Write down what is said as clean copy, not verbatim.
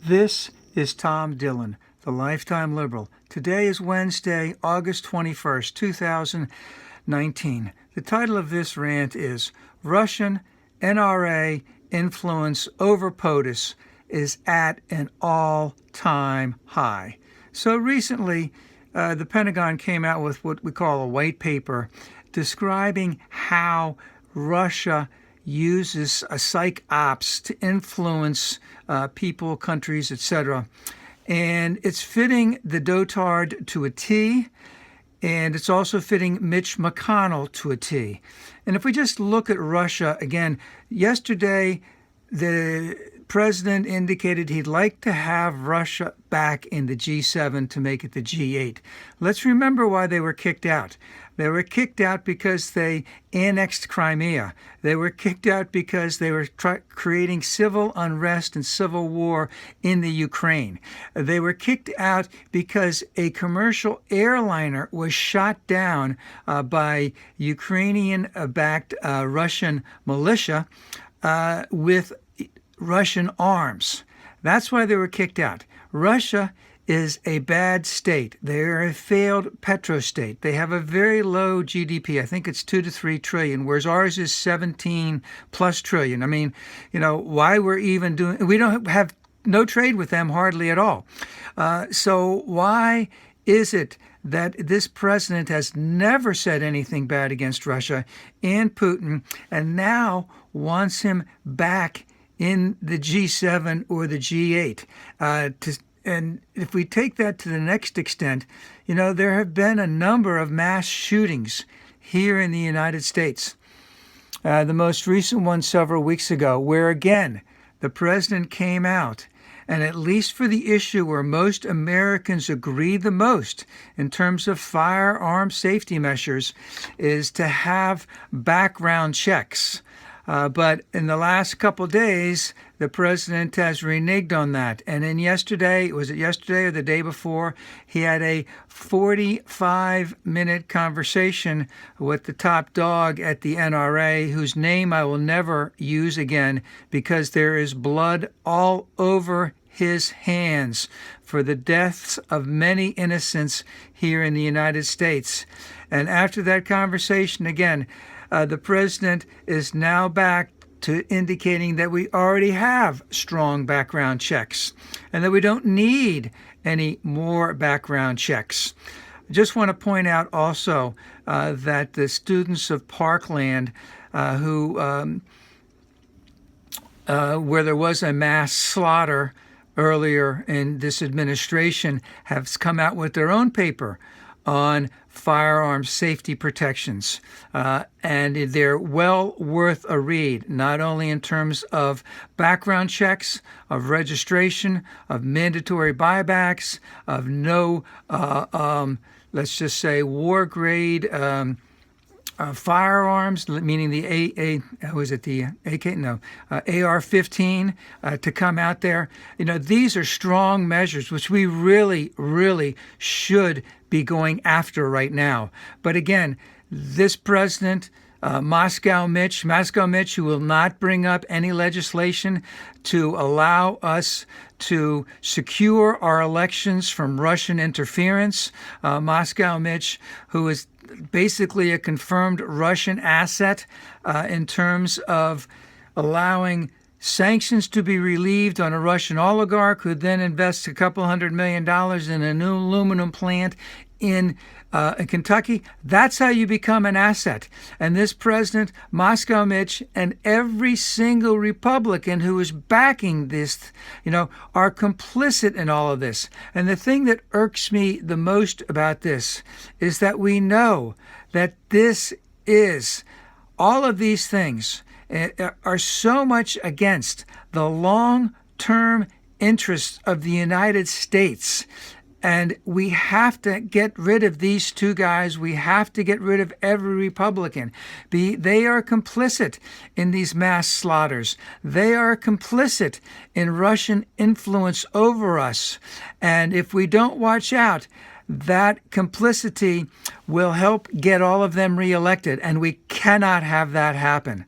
This is Tom Dillon, the Lifetime Liberal. Today is Wednesday, August 21st, 2019. The title of this rant is Russian NRA Influence over POTUS is at an all-time high. So recently, the Pentagon came out with what we call a white paper describing how Russia uses a psych ops to influence people, countries, etc. And it's fitting the dotard to a T, and it's also fitting Mitch McConnell to a T. And if we just look at Russia again, yesterday the president indicated he'd like to have Russia back in the G7 to make it the G8. Let's remember why they were kicked out. They were kicked out because they annexed Crimea. They were kicked out because they were creating civil unrest and civil war in the Ukraine. They were kicked out because a commercial airliner was shot down by Ukrainian-backed Russian militia with Russian arms. That's why they were kicked out. Russia is a bad state. They're a failed petrostate. They have a very low GDP. I think it's 2 to 3 trillion, whereas ours is 17 plus trillion. I mean, why we're even doing, we don't have no trade with them hardly at all. So why is it that this president has never said anything bad against Russia and Putin, and now wants him back in the G7 or the G8? And if we take that to the next extent, there have been a number of mass shootings here in the United States. The most recent one several weeks ago, where again, the president came out, and at least for the issue where most Americans agree the most in terms of firearm safety measures, is to have background checks. But in the last couple days, the president has reneged on that. And then yesterday, was it yesterday or the day before, he had a 45-minute conversation with the top dog at the NRA, whose name I will never use again because there is blood all over his hands for the deaths of many innocents here in the United States. And after that conversation, again, the president is now back to indicating that we already have strong background checks and that we don't need any more background checks. I just want to point out also that the students of Parkland where there was a mass slaughter earlier in this administration have come out with their own paper on firearm safety protections. And they're well worth a read, not only in terms of background checks, of registration, of mandatory buybacks, of no, let's just say, war grade firearms, meaning the AR-15 to come out there. These are strong measures which we really, really should be going after right now. But again, this president, Moscow Mitch, who will not bring up any legislation to allow us to secure our elections from Russian interference. Moscow Mitch, who is basically a confirmed Russian asset in terms of allowing sanctions to be relieved on a Russian oligarch who then invests a couple $100 million in a new aluminum plant in Kentucky. That's how you become an asset. And this president, Moscow Mitch, and every single Republican who is backing this, are complicit in all of this. And the thing that irks me the most about this is that we know that this is, all of these things are so much against the long-term interests of the United States. And we have to get rid of these two guys. We have to get rid of every Republican. They are complicit in these mass slaughters. They are complicit in Russian influence over us. And if we don't watch out, that complicity will help get all of them reelected. And we cannot have that happen.